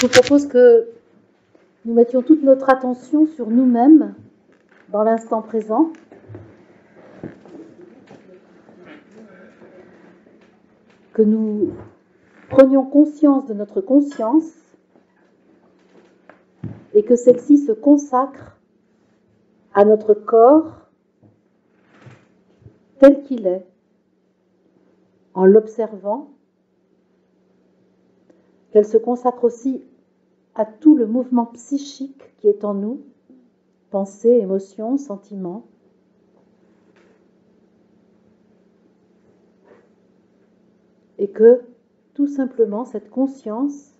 vous propose que nous mettions toute notre attention sur nous-mêmes dans l'instant présent. Que nous prenions conscience de notre conscience et que celle-ci se consacre à notre corps tel qu'il est, en l'observant, qu'elle se consacre aussi à tout le mouvement psychique qui est en nous, pensées, émotions, sentiments, et que tout simplement cette conscience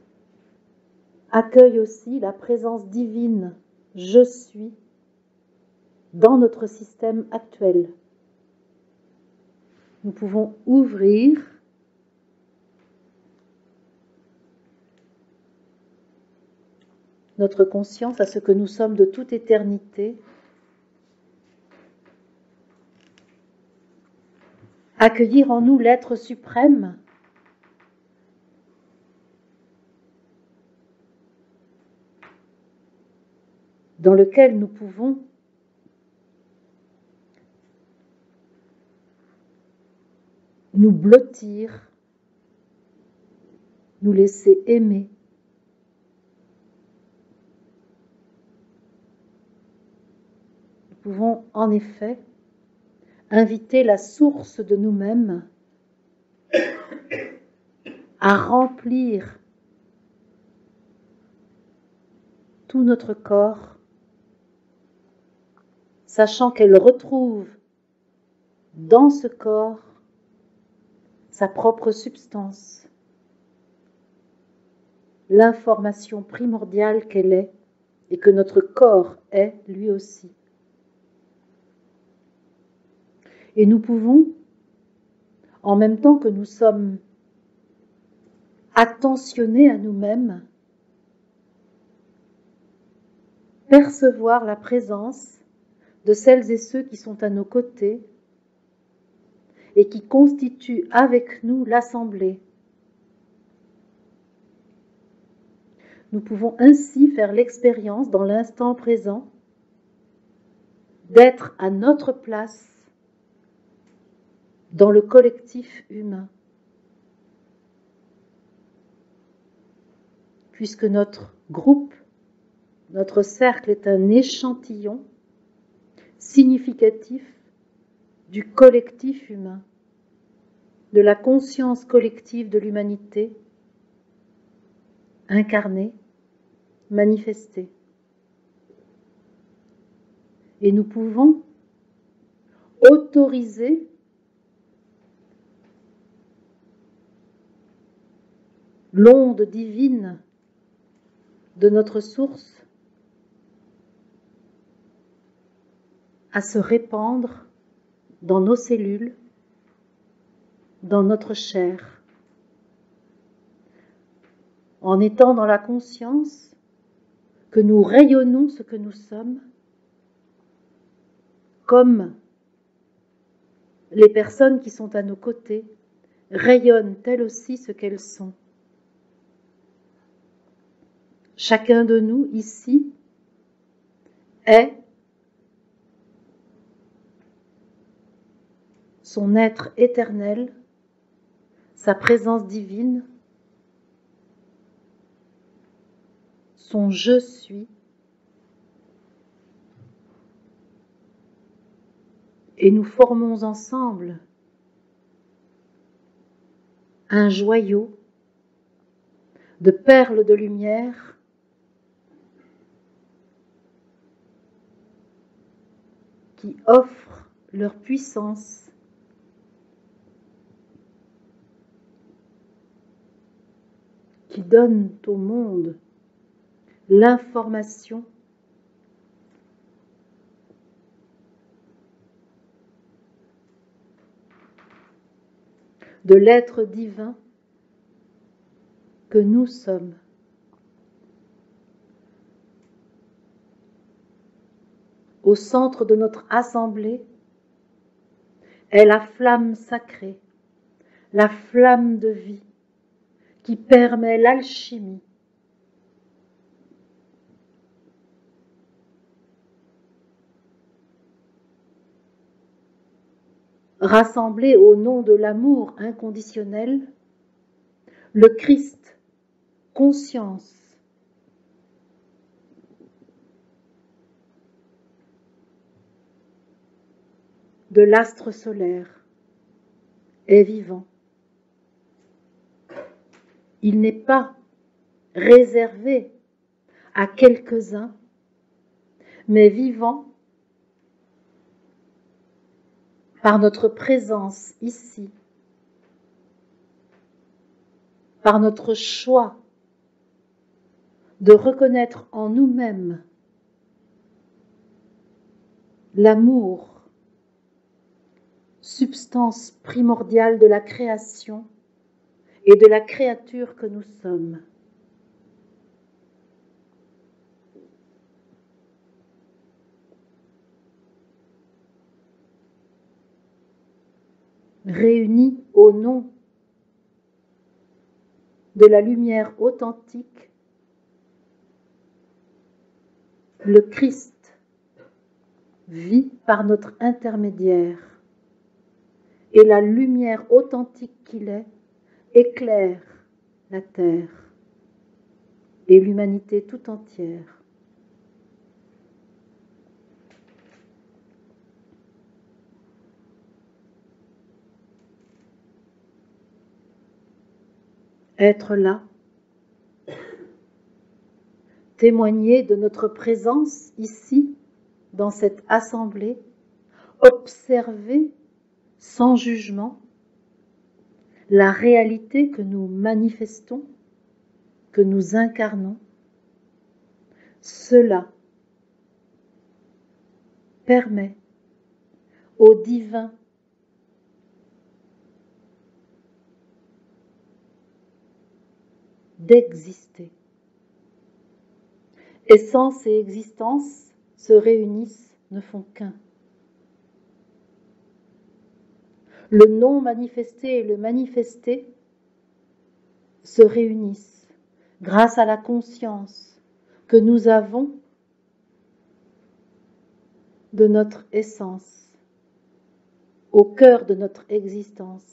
accueille aussi la présence divine « Je suis » dans notre système actuel. Nous pouvons ouvrir notre conscience à ce que nous sommes de toute éternité, accueillir en nous l'être suprême dans lequel nous pouvons nous blottir, nous laisser aimer. Nous pouvons en effet inviter la source de nous-mêmes à remplir tout notre corps, sachant qu'elle retrouve dans ce corps sa propre substance, l'information primordiale qu'elle est et que notre corps est lui aussi. Et nous pouvons, en même temps que nous sommes attentionnés à nous-mêmes, percevoir la présence de celles et ceux qui sont à nos côtés et qui constituent avec nous l'assemblée. Nous pouvons ainsi faire l'expérience dans l'instant présent d'être à notre place dans le collectif humain. Puisque notre groupe, notre cercle est un échantillon significatif du collectif humain, de la conscience collective de l'humanité, incarnée, manifestée. Et nous pouvons autoriser l'onde divine de notre source à se répandre dans nos cellules, dans notre chair, en étant dans la conscience que nous rayonnons ce que nous sommes, comme les personnes qui sont à nos côtés rayonnent elles aussi ce qu'elles sont. Chacun de nous ici est son être éternel, sa présence divine, son je suis, et nous formons ensemble un joyau de perles de lumière qui offrent leur puissance qui donnent au monde l'information de l'être divin que nous sommes. Au centre de notre assemblée est la flamme sacrée, la flamme de vie qui permet l'alchimie rassemblés au nom de l'amour inconditionnel, le Christ, conscience, de l'astre solaire, est vivant. Il n'est pas réservé à quelques-uns, mais vivant par notre présence ici, par notre choix de reconnaître en nous-mêmes l'amour, substance primordiale de la création et de la créature que nous sommes. Réunis au nom de la lumière authentique, le Christ vit par notre intermédiaire et la lumière authentique qu'il est éclaire la terre et l'humanité tout entière. Être là, témoigner de notre présence ici, dans cette assemblée, observer sans jugement la réalité que nous manifestons, que nous incarnons, cela permet au divin d'exister. Essence et existence se réunissent, ne font qu'un. Le non manifesté et le manifesté se réunissent grâce à la conscience que nous avons de notre essence, au cœur de notre existence.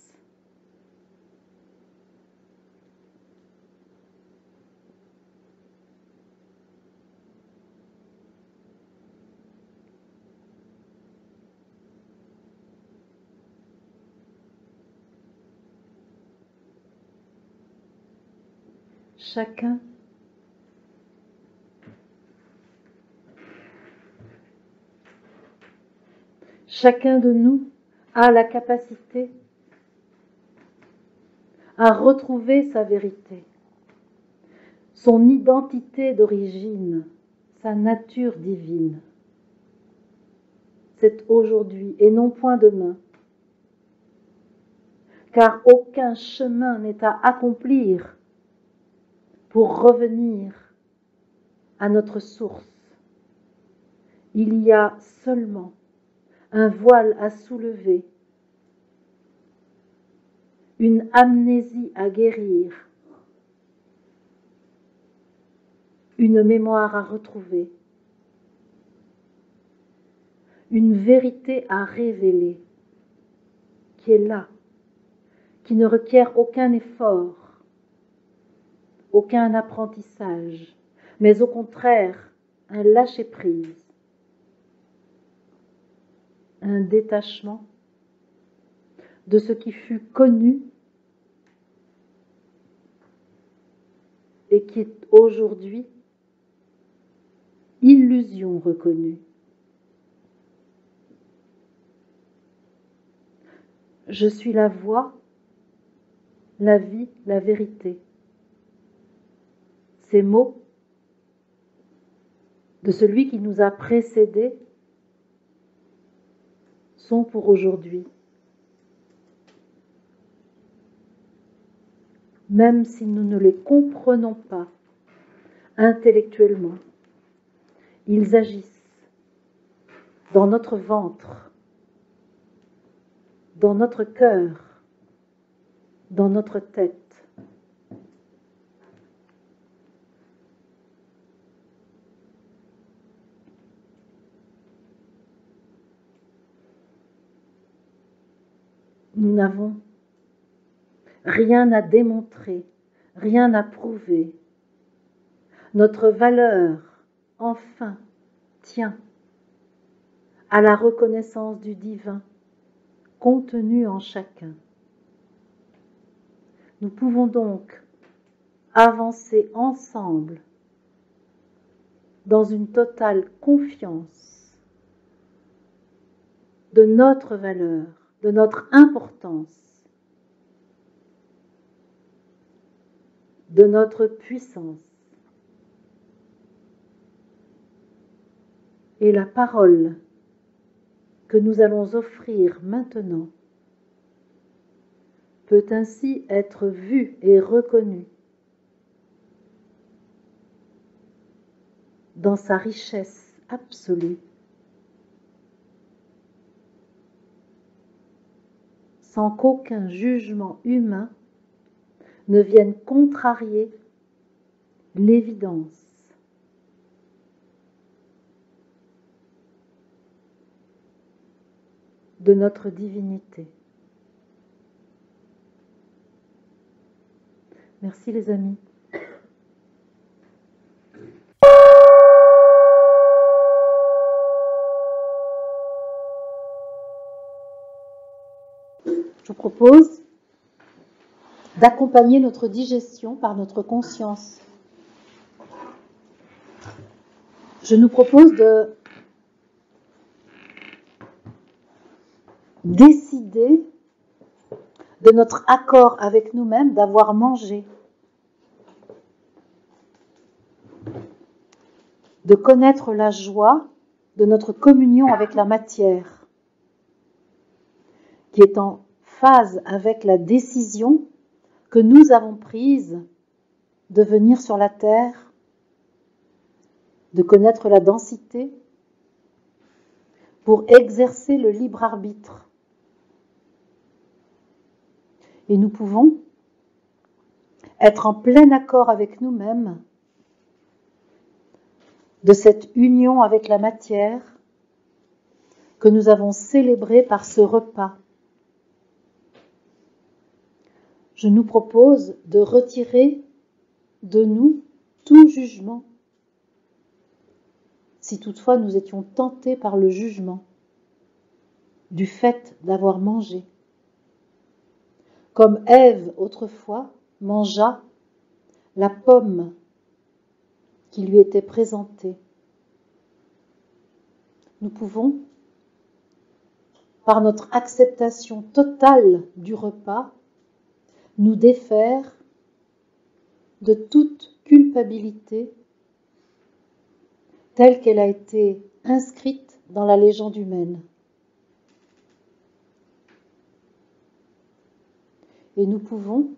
Chacun de nous a la capacité à retrouver sa vérité, son identité d'origine, sa nature divine. C'est aujourd'hui et non point demain, car aucun chemin n'est à accomplir pour revenir à notre source. Il y a seulement un voile à soulever, une amnésie à guérir, une mémoire à retrouver, une vérité à révéler, qui est là, qui ne requiert aucun effort, aucun apprentissage, mais au contraire un lâcher-prise, un détachement de ce qui fut connu et qui est aujourd'hui illusion reconnue. Je suis la voie, la vie, la vérité. Ces mots de celui qui nous a précédés sont pour aujourd'hui. Même si nous ne les comprenons pas intellectuellement, ils agissent dans notre ventre, dans notre cœur, dans notre tête. Nous n'avons rien à démontrer, rien à prouver. Notre valeur, enfin, tient à la reconnaissance du divin contenu en chacun. Nous pouvons donc avancer ensemble dans une totale confiance de notre valeur, de notre importance, de notre puissance. Et la parole que nous allons offrir maintenant peut ainsi être vue et reconnue dans sa richesse absolue, sans qu'aucun jugement humain ne vienne contrarier l'évidence de notre divinité. Merci les amis. Je vous propose d'accompagner notre digestion par notre conscience. Je nous propose de décider de notre accord avec nous-mêmes d'avoir mangé, de connaître la joie de notre communion avec la matière, qui est en phase avec la décision que nous avons prise de venir sur la terre, de connaître la densité pour exercer le libre arbitre. Et nous pouvons être en plein accord avec nous-mêmes de cette union avec la matière que nous avons célébrée par ce repas. Je nous propose de retirer de nous tout jugement, si toutefois nous étions tentés par le jugement du fait d'avoir mangé. Comme Ève autrefois mangea la pomme qui lui était présentée. Nous pouvons, par notre acceptation totale du repas, nous défaire de toute culpabilité telle qu'elle a été inscrite dans la légende humaine. Et nous pouvons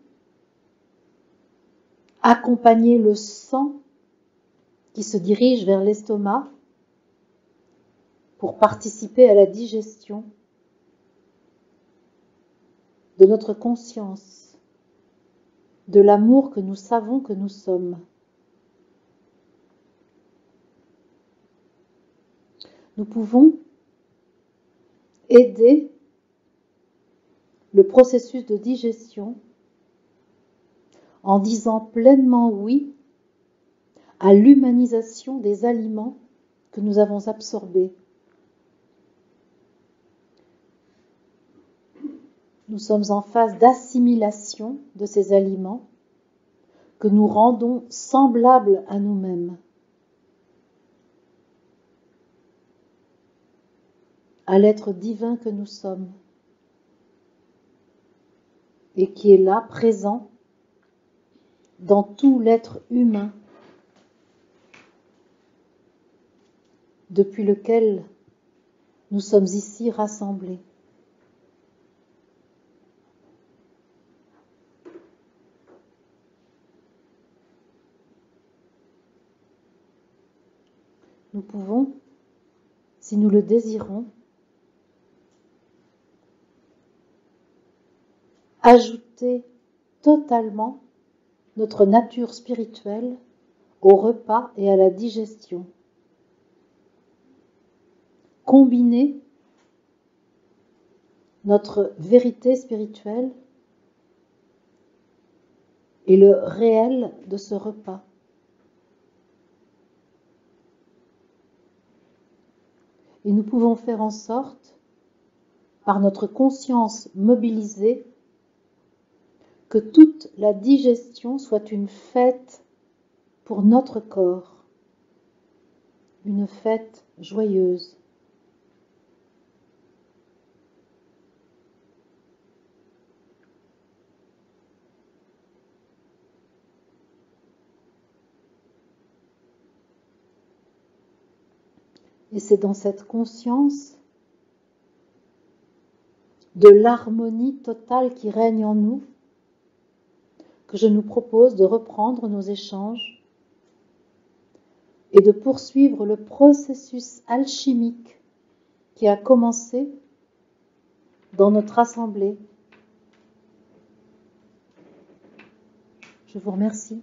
accompagner le sang qui se dirige vers l'estomac pour participer à la digestion de notre conscience, de l'amour que nous savons que nous sommes. Nous pouvons aider le processus de digestion en disant pleinement oui à l'humanisation des aliments que nous avons absorbés. Nous sommes en phase d'assimilation de ces aliments que nous rendons semblables à nous-mêmes, à l'être divin que nous sommes et qui est là, présent dans tout l'être humain depuis lequel nous sommes ici rassemblés. Nous pouvons, si nous le désirons, ajouter totalement notre nature spirituelle au repas et à la digestion. Combiner notre vérité spirituelle et le réel de ce repas. Et nous pouvons faire en sorte, par notre conscience mobilisée, que toute la digestion soit une fête pour notre corps, une fête joyeuse. Et c'est dans cette conscience de l'harmonie totale qui règne en nous que je nous propose de reprendre nos échanges et de poursuivre le processus alchimique qui a commencé dans notre assemblée. Je vous remercie.